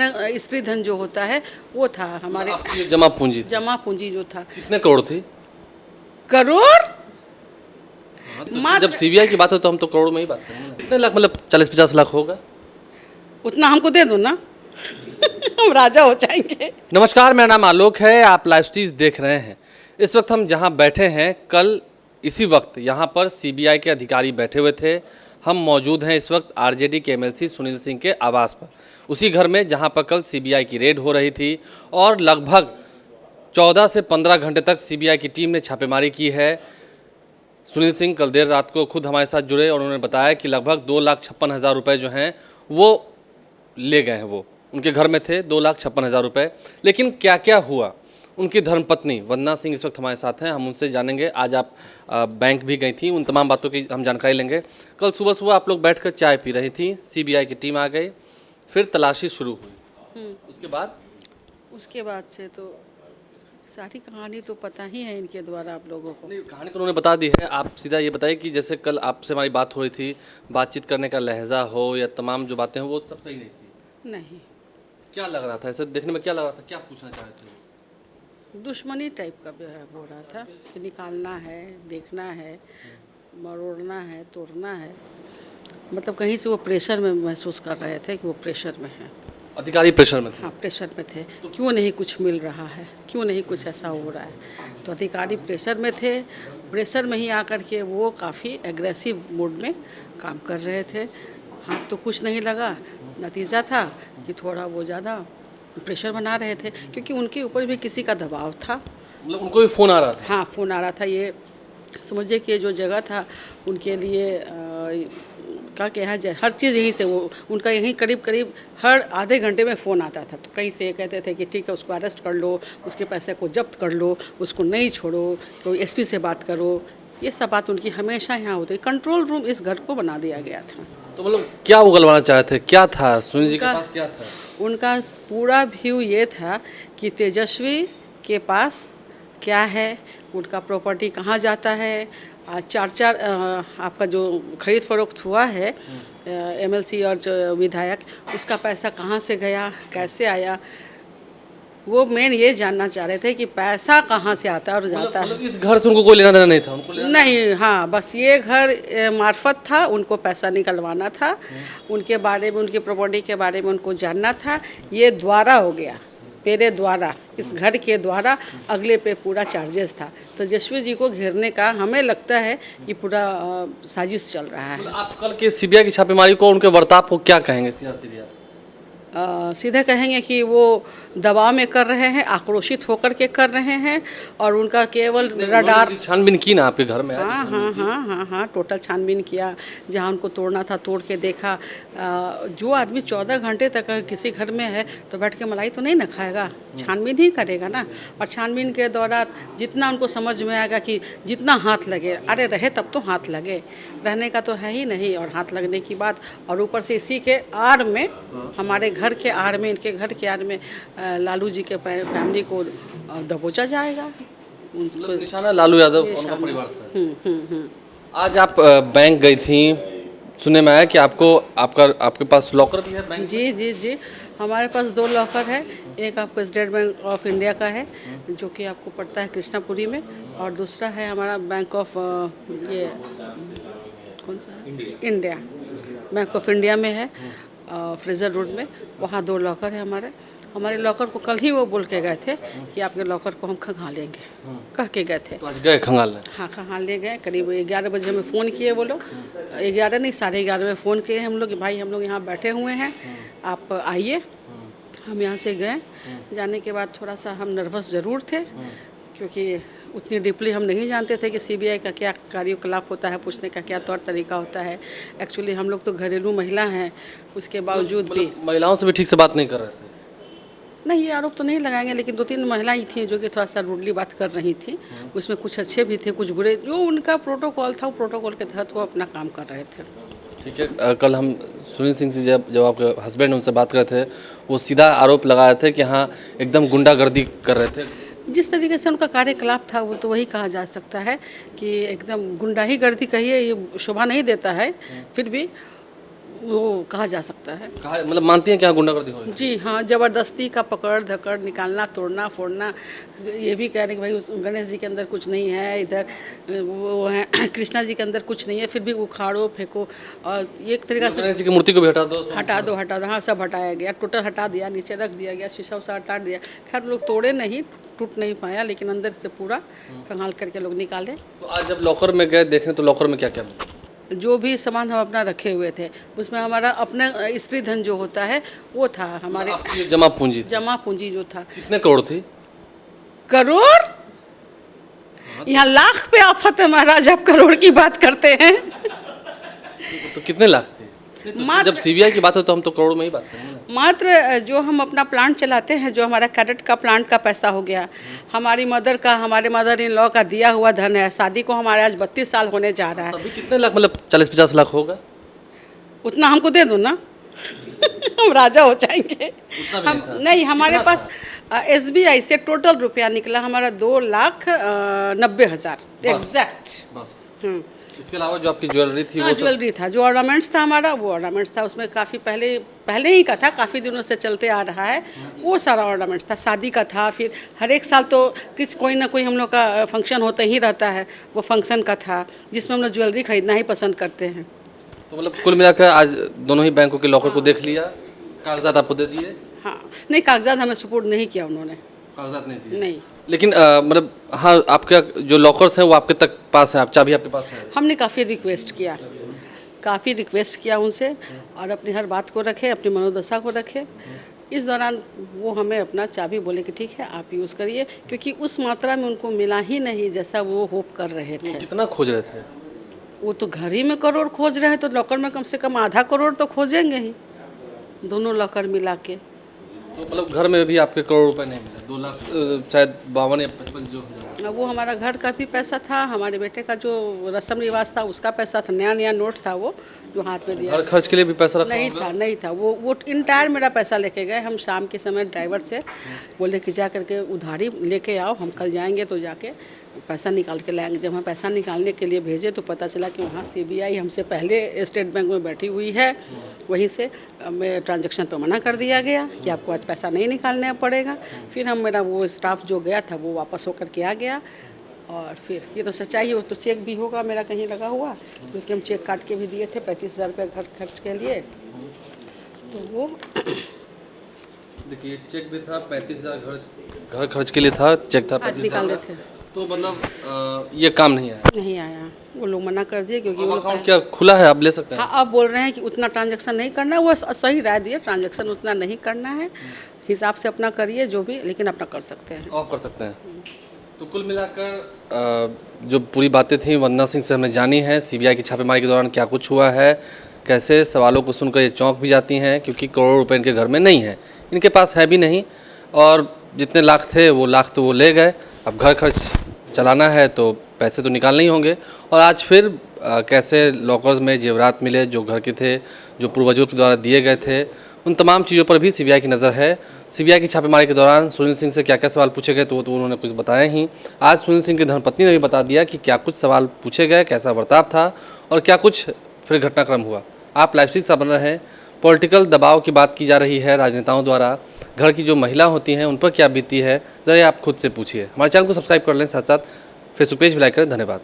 अपना स्त्री धन जो होता है वो था हमारे। आपकी जमा पूंजी थी। जमा पूंजी जो था। कितने करोड़ थी? करोड़? तो जब सीबीआई की बात हो तो हम तो करोड़ में ही बात करेंगे। कितने लाख, मतलब 40-50 लाख होगा? उतना हमको दे दो ना हम राजा हो जाएंगे। नमस्कार, मेरा नाम आलोक है, आप लाइव स्टीज देख रहे हैं। इस वक्त हम जहां बैठे हैं, कल इसी वक्त यहां पर सीबीआई के अधिकारी बैठे हुए थे। हम मौजूद हैं इस वक्त आरजेडी के एमएलसी सुनील सिंह के आवास पर, उसी घर में जहां पर कल सीबीआई की रेड हो रही थी और लगभग 14 से 15 घंटे तक सीबीआई की टीम ने छापेमारी की है। सुनील सिंह कल देर रात को खुद हमारे साथ जुड़े और उन्होंने बताया कि लगभग 2,56,000 रुपये जो हैं वो ले गए हैं। वो उनके घर में थे 2,56,000 रुपये। लेकिन क्या क्या हुआ, उनकी धर्मपत्नी वंदना सिंह इस वक्त हमारे साथ हैं, हम उनसे जानेंगे। आज आप बैंक भी गई थी, उन तमाम बातों की हम जानकारी लेंगे। कल सुबह सुबह आप लोग बैठकर चाय पी रही थी, सीबीआई की टीम आ गई, फिर तलाशी शुरू हुई। उसके बाद से तो सारी कहानी तो पता ही है इनके द्वारा आप लोगों को। नहीं, कहानी तो उन्होंने बता दी है। आप सीधा ये बताइए कि जैसे कल आपसे हमारी बात हुई थी, बातचीत करने का लहजा हो या तमाम जो बातें हो वो सब सही नहीं थी? नहीं। क्या लग रहा था, ऐसे देखने में क्या लग रहा था, क्या पूछना चाह रहे थे? दुश्मनी टाइप का व्यवहार हो रहा था कि निकालना है, देखना है, मरोड़ना है, तोड़ना है। मतलब कहीं से वो प्रेशर में महसूस कर रहे थे कि वो प्रेशर में है। अधिकारी प्रेशर में थे? हाँ, प्रेशर में थे। तो क्यों नहीं कुछ मिल रहा है, क्यों नहीं कुछ ऐसा हो रहा है। तो अधिकारी प्रेशर में थे। प्रेशर में ही आकर के वो काफ़ी एग्रेसिव मूड में काम कर रहे थे। हाथ तो कुछ नहीं लगा, नतीजा था कि थोड़ा वो ज़्यादा प्रेशर बना रहे थे क्योंकि उनके ऊपर भी किसी का दबाव था। मतलब उनको भी फ़ोन आ रहा था? हाँ, फ़ोन आ रहा था। ये समझिए कि जो जगह था उनके लिए क्या कहा जाए, हर चीज़ यहीं से वो उनका यहीं करीब करीब हर आधे घंटे में फ़ोन आता था। तो कहीं से ये कहते थे कि ठीक है उसको अरेस्ट कर लो, उसके पैसे को जब्त कर लो, उसको नहीं छोड़ो, तो एसपी से बात करो। ये सब बात उनकी हमेशा यहाँ होती। कंट्रोल रूम इस घर को बना दिया गया था। तो मतलब क्या उगलवाना चाहते थे, क्या था सुनील जी के पास, क्या था? उनका पूरा व्यू ये था कि तेजस्वी के पास क्या है, उनका प्रॉपर्टी कहाँ जाता है, चार आपका जो खरीद फरोख्त हुआ है एमएलसी और जो विधायक, उसका पैसा कहाँ से गया, कैसे आया। वो मेन ये जानना चाह रहे थे कि पैसा कहाँ से आता है और जाता है। इस घर से उनको कोई लेना देना नहीं था? उनको नहीं, हाँ, बस ये घर मार्फत था, उनको पैसा निकलवाना था, उनके बारे में, उनकी प्रॉपर्टी के बारे में उनको जानना था। ये द्वारा हो गया, मेरे द्वारा, इस घर के द्वारा अगले पे पूरा चार्जेस था। तो तेजस्वी जी को घेरने का हमें लगता है कि पूरा साजिश चल रहा है। आप कल के सीबीआई की छापेमारी को, उनके बर्ताव को क्या कहेंगे? सीधे कहेंगे कि वो दबाव में कर रहे हैं, आक्रोशित होकर के कर रहे हैं और उनका केवल रडार। छानबीन की ना आपके घर में? हाँ, टोटल छानबीन किया। जहाँ उनको तोड़ना था तोड़ के देखा। जो आदमी 14 घंटे तक अगर किसी घर में है तो बैठ के मलाई तो नहीं ना खाएगा, छानबीन ही करेगा ना। और छानबीन के दौरान जितना उनको समझ में आएगा कि जितना हाथ लगे, अरे रहे तब तो हाथ लगे, रहने का तो है ही नहीं। और हाथ लगने की बात, और ऊपर से इसी के आड़ में, हमारे घर के आड़ में, इनके घर के आड़ में लालू जी के फैमिली को दबोचा जाएगा। निशाना लालू यादव उनका परिवार था। आज आप बैंक गई थी, सुनने में आया कि आपके पास लॉकर भी है बैंक? जी, हमारे पास 2 लॉकर है। एक आपको स्टेट बैंक ऑफ इंडिया का है जो कि आपको पड़ता है कृष्णापुरी में, और दूसरा है हमारा बैंक ऑफ ये कौन सा है, इंडिया, बैंक ऑफ इंडिया में है, फ्रेजर रोड में। वहाँ 2 लॉकर है हमारे लॉकर को कल ही वो बोल के गए थे कि आपके लॉकर को हम खंगाल लेंगे, कह के गए थे। तो आज गए खंगालने? हाँ, खंगाल ले गए। करीब 11 बजे हमें फ़ोन किए वो लोग, 11 नहीं 11:30 में फ़ोन किए हम लोग कि भाई हम लोग यहाँ बैठे हुए हैं, आप आइए। हम यहाँ से गए। जाने के बाद थोड़ा सा हम नर्वस ज़रूर थे क्योंकि उतनी डीपली हम नहीं जानते थे कि सीबीआई का क्या कार्यकलाप होता है, पूछने का क्या तौर तरीका होता है। एक्चुअली हम लोग तो घरेलू महिला हैं, उसके बावजूद भी महिलाओं से भी ठीक से बात नहीं कर रहे थे? नहीं, ये आरोप तो नहीं लगाएंगे, लेकिन 2-3 महिलाएं थीं जो कि थोड़ा सा रूडली बात कर रही थी। उसमें कुछ अच्छे भी थे, कुछ बुरे। जो उनका प्रोटोकॉल था, वो प्रोटोकॉल के तहत वो अपना काम कर रहे थे। ठीक है। कल हम सुनील सिंह से जब आपके हस्बैंड उनसे बात कर रहे थे, वो सीधा आरोप लगाए थे कि हाँ एकदम गुंडागर्दी कर रहे थे। जिस तरीके से उनका कार्यकलाप था वो तो वही कहा जा सकता है कि एकदम गुंडाही गर्दी कहिए, ये शोभा नहीं देता है। फिर भी वो कहा जा सकता है। कहा मतलब मानती हैं क्या गुंडागर्दी हो रही है? जी हाँ, ज़बरदस्ती का पकड़ धकड़, निकालना, तोड़ना फोड़ना। ये भी कह रहे हैं कि भाई उस गणेश जी के अंदर कुछ नहीं है, इधर वो है कृष्णा जी के अंदर कुछ नहीं है, फिर भी उखाड़ो फेंको। और एक तरीका से गणेश जी की मूर्ति को भी हटा दो, हटा दो हाँ, सब हटाया गया, टोटल हटा दिया, नीचे रख दिया गया, शीशा उसा हटा दिया। खैर लोग तोड़े नहीं, टूट नहीं पाया, लेकिन अंदर से पूरा कंगाल करके लोग निकाले। तो आज जब लॉकर में गए देखें तो लॉकर में क्या क्या मिला? जो भी सामान हम अपना रखे हुए थे उसमें हमारा अपना स्त्री धन जो होता है वो था, हमारे आपकी जमा पूंजी थी। जमा पूंजी जो था। कितने करोड़ थी? करोड़? यहाँ लाख पे आफत है महाराज, आप करोड़ की बात करते हैं। तो कितने लाख थे? तो जब सीबीआई की बात हो तो हम तो करोड़ में ही बात करेंगे ना। मात्र जो हम अपना प्लांट चलाते हैं, जो हमारा कैडेट का प्लांट का पैसा हो गया, हमारी हमारे मदर इन लॉ का दिया हुआ धन है। शादी को हमारे आज 32 साल होने जा रहा है। अभी कितने लाख, मतलब 40-50 लाख होगा? उतना हमको दे दो ना। हम राजा हो जाएंगे। हम नहीं, हमारे पास SBI से टोटल रुपया निकला हमारा 2,90,000 एग्जैक्ट। इसके अलावा जो आपकी ज्वेलरी थी हाँ, ज्वेलरी था, जो ऑर्नामेंट्स था हमारा, वो ऑर्नामेंट्स था। उसमें काफ़ी पहले ही का था, काफ़ी दिनों से चलते आ रहा है, वो सारा ऑर्नामेंट्स था। शादी का था, फिर हर एक साल तो कोई ना कोई हम लोग का फंक्शन होता ही रहता है, वो फंक्शन का था जिसमें हम लोग ज्वेलरी खरीदना ही पसंद करते हैं। तो मतलब कुल मिलाकर आज दोनों ही बैंकों के लॉकर को देख लिया, कागजात आपको दे दिए? हाँ, नहीं कागजात हमें सपोर्ट नहीं किया उन्होंने। कागजात नहीं दिए? नहीं। लेकिन मतलब हाँ, आपके जो लॉकर्स हैं वो आपके तक पास है, आप चाबी आपके पास है? हमने काफ़ी रिक्वेस्ट किया उनसे, और अपनी हर बात को रखे, अपनी मनोदशा को रखे। इस दौरान वो हमें अपना चाबी बोले कि ठीक है आप यूज़ करिए, क्योंकि उस मात्रा में उनको मिला ही नहीं जैसा वो होप कर रहे थे। कितना खोज रहे थे? वो तो घर ही में करोड़ खोज रहे हैं, तो लॉकर में कम से कम आधा करोड़ तो खोजेंगे ही, दोनों लॉकर मिला के। तो मतलब घर में भी आपके करोड़ रुपए नहीं मिले? 2 लाख शायद 52 या 55 जो हजार। वो हमारा घर का भी पैसा था, हमारे बेटे का जो रस्म रिवाज था उसका पैसा था, नया नोट था वो जो हाथ में दिया। घर खर्च के लिए भी पैसा रखा नहीं था वो इंटायर मेरा पैसा लेके गए। हम शाम के समय ड्राइवर से बोले कि जा करके उधारी लेके आओ, हम कल जाएंगे तो जाके पैसा निकाल के लाएंगे। जब हम पैसा निकालने के लिए भेजे तो पता चला कि वहाँ CBI हमसे पहले स्टेट बैंक में बैठी हुई है, वहीं से हमें ट्रांजैक्शन पे मना कर दिया गया कि आपको आज पैसा नहीं निकालना पड़ेगा। फिर मेरा वो स्टाफ जो गया था वो वापस होकर के आ गया, और फिर ये तो सच्चाई है, तो चेक भी होगा मेरा कहीं लगा हुआ, क्योंकि हम चेक काट के भी दिए थे 35,000 रुपये घर खर्च के लिए। तो वो देखिए चेक भी था 35,000 घर खर्च के लिए था, चेक था आज निकाल रहे थे। तो मतलब ये काम नहीं आया, वो लोग मना कर दिए, क्योंकि वो अकाउंट क्या खुला है, आप ले सकते हैं। हाँ, अब बोल रहे हैं कि उतना ट्रांजैक्शन नहीं करना है। वो सही राय दिए, ट्रांजैक्शन उतना नहीं करना है, हिसाब से अपना करिए जो भी, लेकिन अपना कर सकते हैं। आप कर सकते हैं। तो कुल मिलाकर जो पूरी बातें थी वंदना सिंह से हमने जानी है, CBI की छापेमारी के दौरान क्या कुछ हुआ है, कैसे सवालों को सुनकर ये चौंक भी जाती हैं, क्योंकि करोड़ों रुपए इनके घर में नहीं है, इनके पास है भी नहीं, और जितने लाख थे वो लाख तो वो ले गए। अब घर खर्च चलाना है तो पैसे तो निकालने ही होंगे। और आज फिर कैसे लॉकर्स में जेवरात मिले जो घर के थे, जो पूर्वजों के द्वारा दिए गए थे, उन तमाम चीज़ों पर भी CBI की नज़र है। CBI की छापेमारी के दौरान सुनील सिंह से क्या क्या सवाल पूछे गए तो उन्होंने कुछ बताया ही। आज सुनील सिंह की धर्मपत्नी ने भी बता दिया कि क्या कुछ सवाल पूछे गए, कैसा बर्ताव था और क्या कुछ फिर घटनाक्रम हुआ। आप लाइव स्ट्रीम से बन रहे हैं। पॉलिटिकल दबाव की बात की जा रही है राजनेताओं द्वारा, घर की जो महिला होती हैं उन पर क्या बीती है, ज़रा आप खुद से पूछिए। हमारे चैनल को सब्सक्राइब कर लें, साथ साथ फेसबुक पेज भी लाइक करें। धन्यवाद।